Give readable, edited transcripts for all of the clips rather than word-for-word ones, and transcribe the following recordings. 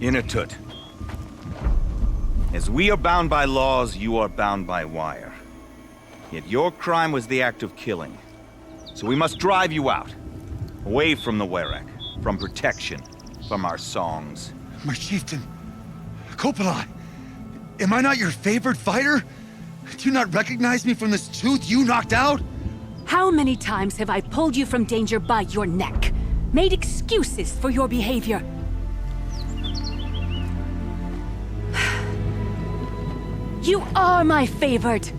Inatut. As we are bound by laws, you are bound by wire. Yet your crime was the act of killing. So we must drive you out. Away from the Werek, from protection, from our songs. My chieftain, Kopalai, am I not your favored fighter? Do you not recognize me from this tooth you knocked out? How many times have I pulled you from danger by your neck? Made excuses for your behavior? You are my favored!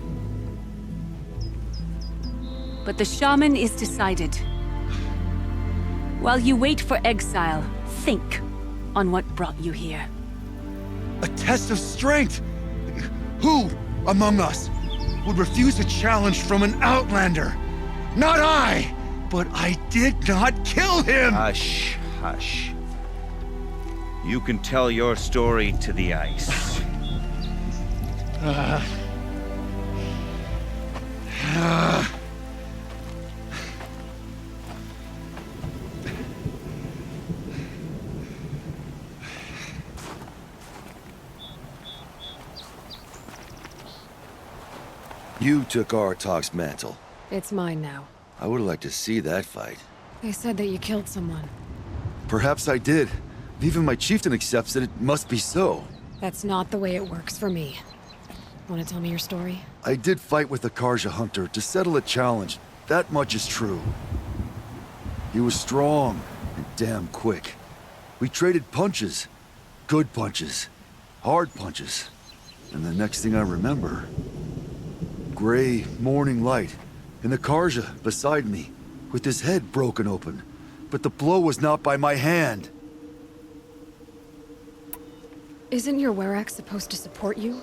But the shaman is decided. While you wait for exile, think on what brought you here. A test of strength! Who among us would refuse a challenge from an outlander? Not I! But I did not kill him! Hush, hush. You can tell your story to the ice. You took Artok's mantle. It's mine now. I would like to see that fight. They said that you killed someone. Perhaps I did. Even my chieftain accepts that it must be so. That's not the way it works for me. Want to tell me your story? I did fight with the Karja hunter to settle a challenge. That much is true. He was strong and damn quick. We traded punches. Good punches. Hard punches. And the next thing I remember... gray morning light, and the Karja beside me, with his head broken open. But the blow was not by my hand. Isn't your Werek supposed to support you?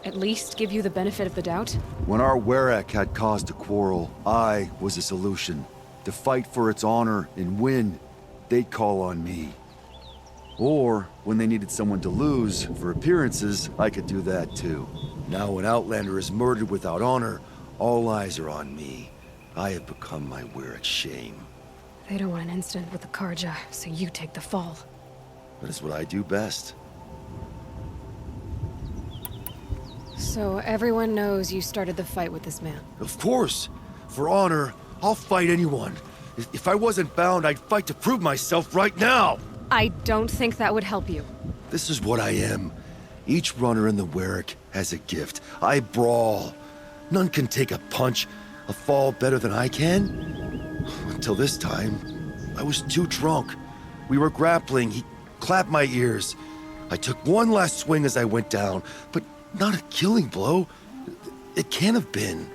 At least give you the benefit of the doubt? When our Werek had cause to quarrel, I was a solution. To fight for its honor and win, they'd call on me. Or, when they needed someone to lose, for appearances, I could do that too. Now when Outlander is murdered without honor, all eyes are on me. I have become my Werek's shame. They don't want an incident with the Karja, so you take the fall. That is what I do best. So everyone knows you started the fight with this man? Of course! For honor, I'll fight anyone. If I wasn't bound, I'd fight to prove myself right now! I don't think that would help you. This is what I am. Each runner in the Werek has a gift. I brawl. None can take a punch, a fall better than I can. Until this time, I was too drunk. We were grappling. He clapped my ears. I took one last swing as I went down, but not a killing blow. It can't have been.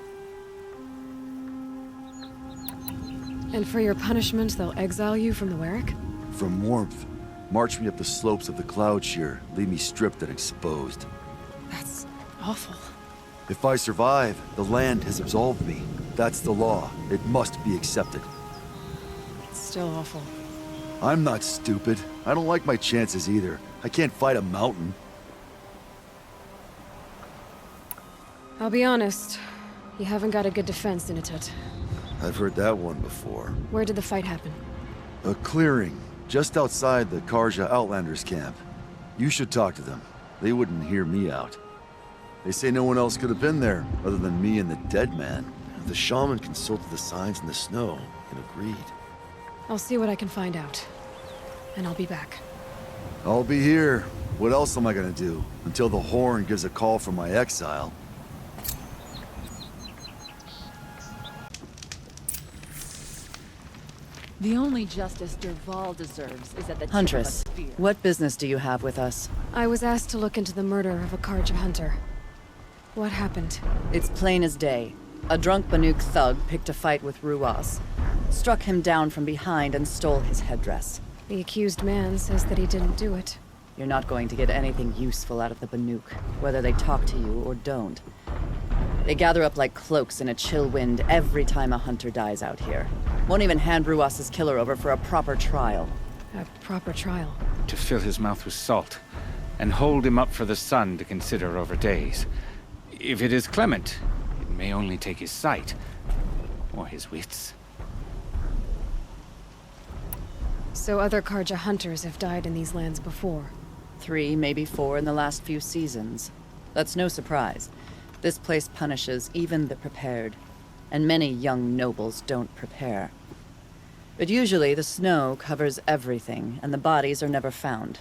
And for your punishment, they'll exile you from the Werek? From warmth, march me up the slopes of the cloud shear, leave me stripped and exposed. That's awful. If I survive, the land has absolved me. That's the law. It must be accepted. It's still awful. I'm not stupid. I don't like my chances either. I can't fight a mountain. I'll be honest. You haven't got a good defense, Inatut. I've heard that one before. Where did the fight happen? A clearing, just outside the Karja Outlanders camp. You should talk to them. They wouldn't hear me out. They say no one else could have been there, other than me and the dead man. The shaman consulted the signs in the snow and agreed. I'll see what I can find out. And I'll be back. I'll be here. What else am I gonna do? Until the Horn gives a call from my exile. The only justice Derval deserves is at the tip Huntress, of a spear. what business do you have with us? I was asked to look into the murder of a Karja hunter. What happened? It's plain as day. A drunk Banuk thug picked a fight with Ruas, struck him down from behind and stole his headdress. The accused man says that he didn't do it. You're not going to get anything useful out of the Banuk, whether they talk to you or don't. They gather up like cloaks in a chill wind every time a hunter dies out here. Won't even hand Ruas's killer over for a proper trial. A proper trial. To fill his mouth with salt, and hold him up for the sun to consider over days. If it is clement, it may only take his sight, or his wits. So other Karja hunters have died in these lands before. 3, maybe 4 in the last few seasons. That's no surprise. This place punishes even the prepared, and many young nobles don't prepare. But usually the snow covers everything, and the bodies are never found.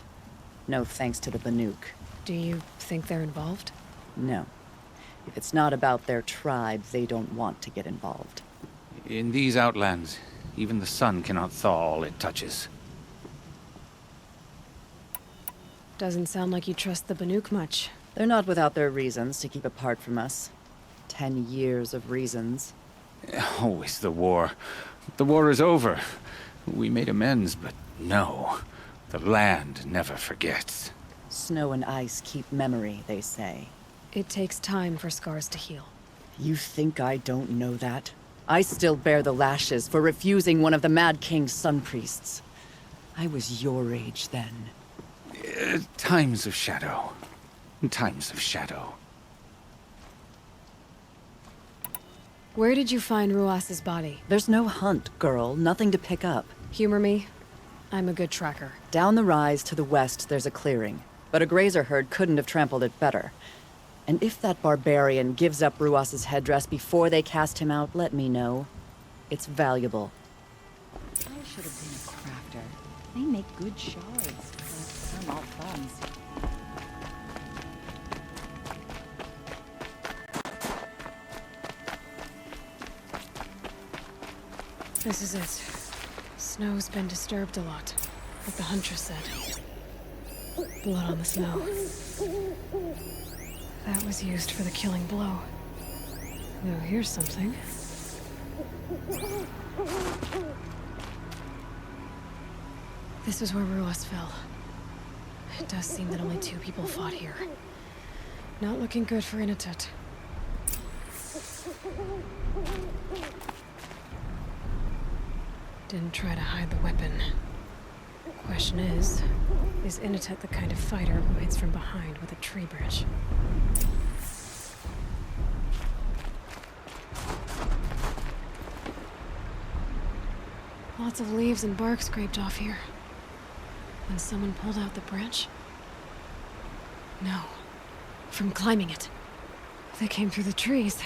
No thanks to the Banuk. Do you think they're involved? No. If it's not about their tribe, they don't want to get involved. In these outlands, even the sun cannot thaw all it touches. Doesn't sound like you trust the Banuk much. They're not without their reasons to keep apart from us. 10 years of reasons. Always the war. The war is over. We made amends, but no. The land never forgets. Snow and ice keep memory, they say. It takes time for scars to heal. You think I don't know that? I still bear the lashes for refusing one of the Mad King's sun priests. I was your age then. Times of shadow. Times of shadow. Where did you find Ruas's body? There's no hunt, girl. Nothing to pick up. Humor me. I'm a good tracker. Down the rise to the west, there's a clearing. But a grazer herd couldn't have trampled it better. And if that barbarian gives up Ruas's headdress before they cast him out, let me know. It's valuable. I should have been a crafter. They make good shards, but I'm all thumbs. This is it. Snow's been disturbed a lot, like the Huntress said. Blood on the snow. That was used for the killing blow. Now here's something. This is where Ruas fell. It does seem that only 2 people fought here. Not looking good for Inatet. Didn't try to hide the weapon. Question is Inatet the kind of fighter who hits from behind with a tree branch? Lots of leaves and bark scraped off here. When someone pulled out the branch? No. From climbing it. They came through the trees.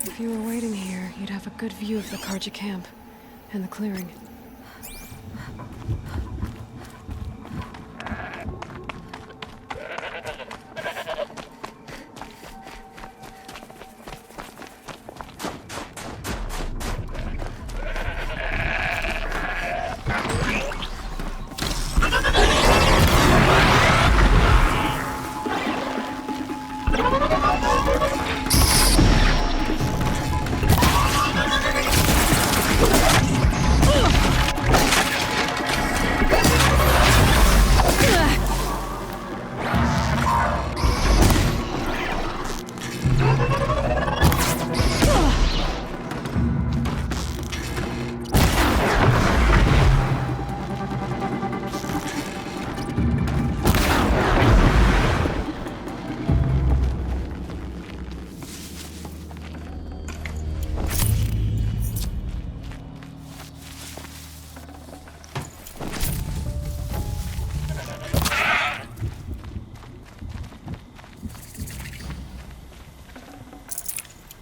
If you were waiting here, you'd have a good view of the Karja camp and the clearing.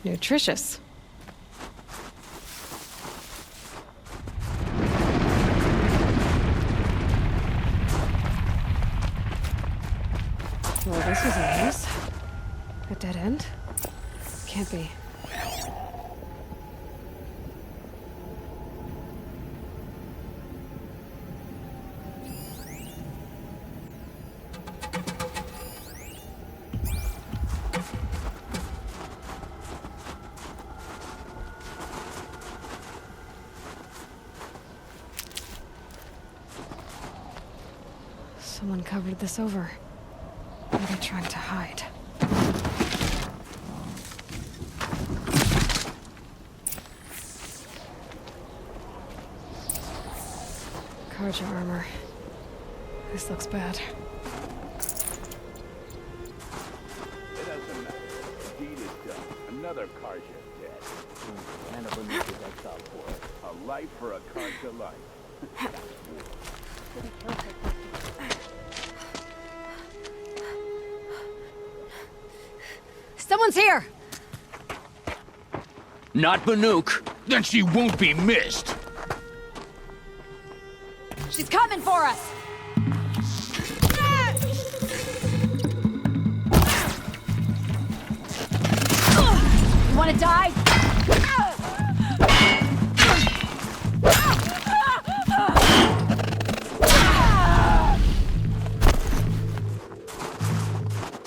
Nutritious. Well, this was a use. A dead end? Can't be. Someone covered this over. What are they trying to hide? Karja armor. This looks bad. It doesn't matter. The deed is done. Another Karja dead. And a Benuk is exiled for it. A life for a Karja life. Someone's here! Not Benuk. Then she won't be missed. She's coming for us! You wanna die?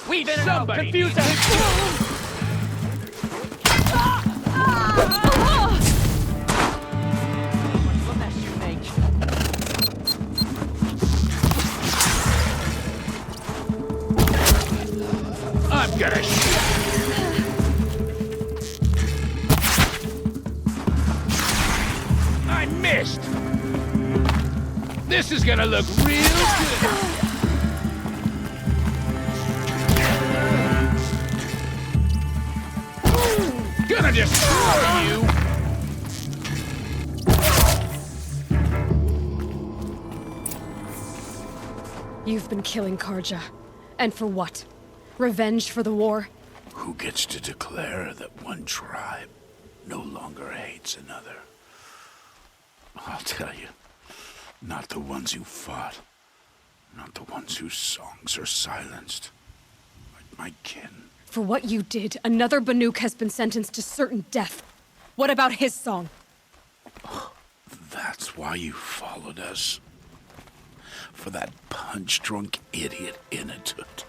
We've been confused us. I'm gonna I missed! This is gonna look real good! Gonna destroy you! You've been killing Karja. And for what? Revenge for the war? Who gets to declare that one tribe no longer hates another? I'll tell you, not the ones who fought, not the ones whose songs are silenced, like my kin. For what you did, another Benuk has been sentenced to certain death. What about his song? That's why you followed us. For that punch-drunk idiot Inatut.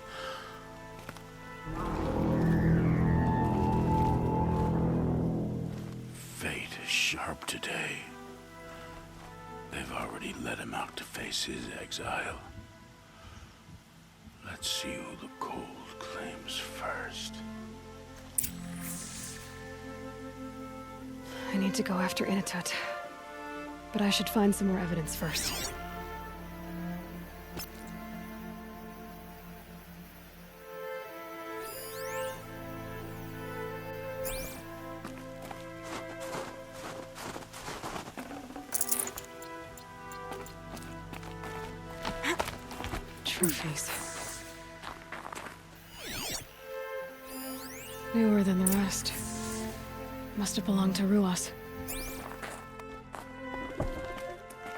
Fate is sharp today. They've already let him out to face his exile. Let's see who the cold claims first. I need to go after Inatut. But I should find some more evidence first. Trophies. Newer than the rest. Must have belonged to Ruas.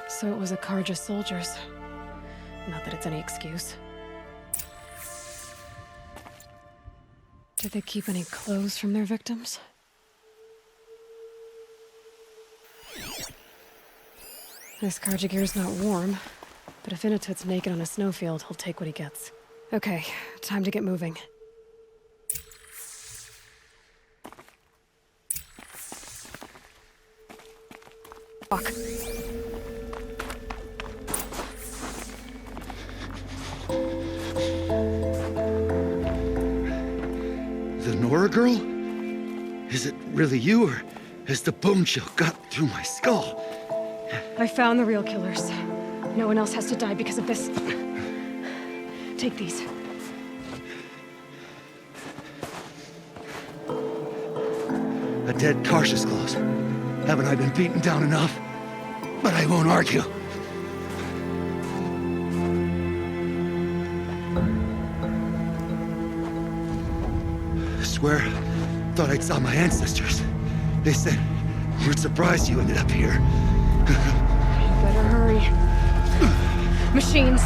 So it was a Karja soldiers. Not that it's any excuse. Did they keep any clothes from their victims? This Karja gear's not warm, but if Inatut's naked on a snowfield, he'll take what he gets. Okay, time to get moving. Fuck. The Nora girl? Is it really you, or has the bone chill got through my skull? I found the real killers. No one else has to die because of this. Take these. A dead Karsh's clothes. Haven't I been beaten down enough? But I won't argue. I swear, thought I'd saw my ancestors. They said, we're surprised you ended up here. You better hurry. Machines.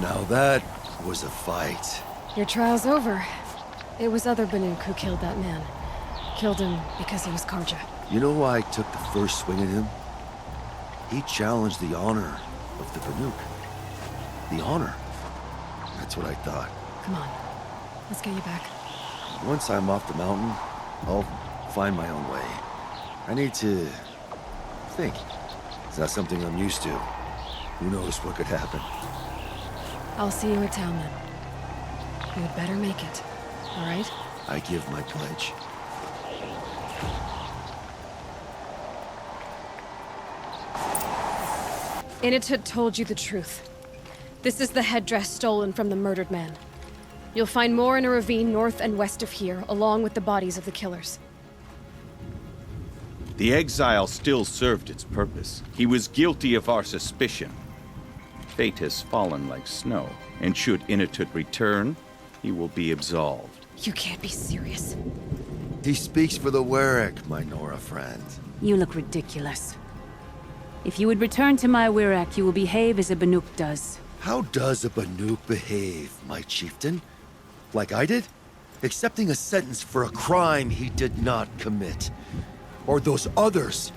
Now that was a fight. Your trial's over. It was other Banuk who killed that man. Killed him because he was Karja. You know why I took the first swing at him? He challenged the honor of the Banuk. The honor. That's what I thought. Come on. Let's get you back. Once I'm off the mountain, I'll find my own way. I need to think. It's not something I'm used to. Who knows what could happen? I'll see you at town then. You had better make it. All right? I give my pledge. Initut told you the truth. This is the headdress stolen from the murdered man. You'll find more in a ravine north and west of here, along with the bodies of the killers. The exile still served its purpose. He was guilty of our suspicion. Fate has fallen like snow, and should Initut return, he will be absolved. You can't be serious. He speaks for the Warwick, my Nora friend. You look ridiculous. If you would return to my Wirrak, you will behave as a Banuk does. How does a Banuk behave, my chieftain? Like I did? Accepting a sentence for a crime he did not commit. Or those others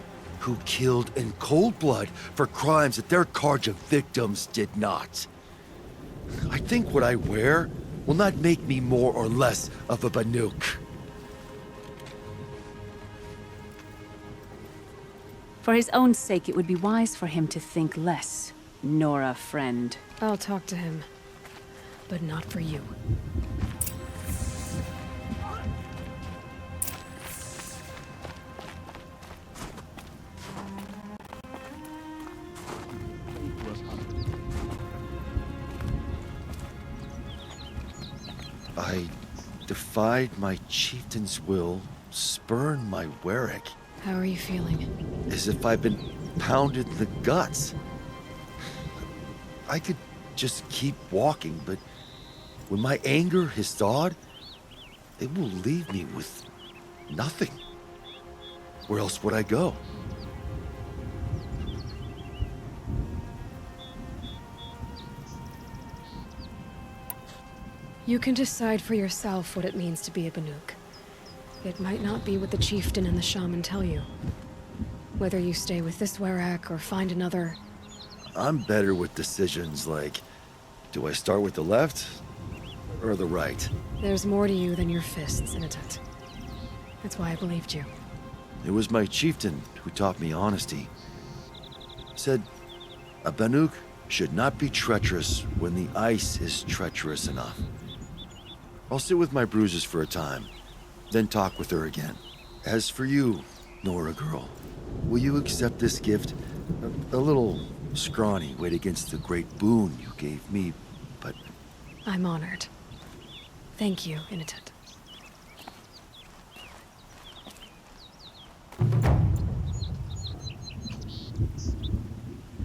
who killed in cold blood for crimes that their Karja victims did not. I think what I wear will not make me more or less of a Banuk. For his own sake, it would be wise for him to think less. Nora, friend. I'll talk to him. But not for you. I defied my chieftain's will, spurned my Warwick, How are you feeling? as if I've been pounded in the guts. I could just keep walking, but when my anger has thawed, it will leave me with nothing. Where else would I go? You can decide for yourself what it means to be a Banuk. It might not be what the chieftain and the shaman tell you. Whether you stay with this Werak or find another... I'm better with decisions like, do I start with the left or the right? There's more to you than your fists, Inatet. That's why I believed you. It was my chieftain who taught me honesty. Said, a Banuk should not be treacherous when the ice is treacherous enough. I'll sit with my bruises for a time, then talk with her again. As for you, Nora girl, will you accept this gift? A little scrawny weighed against the great boon you gave me, but... I'm honored. Thank you, Inatet.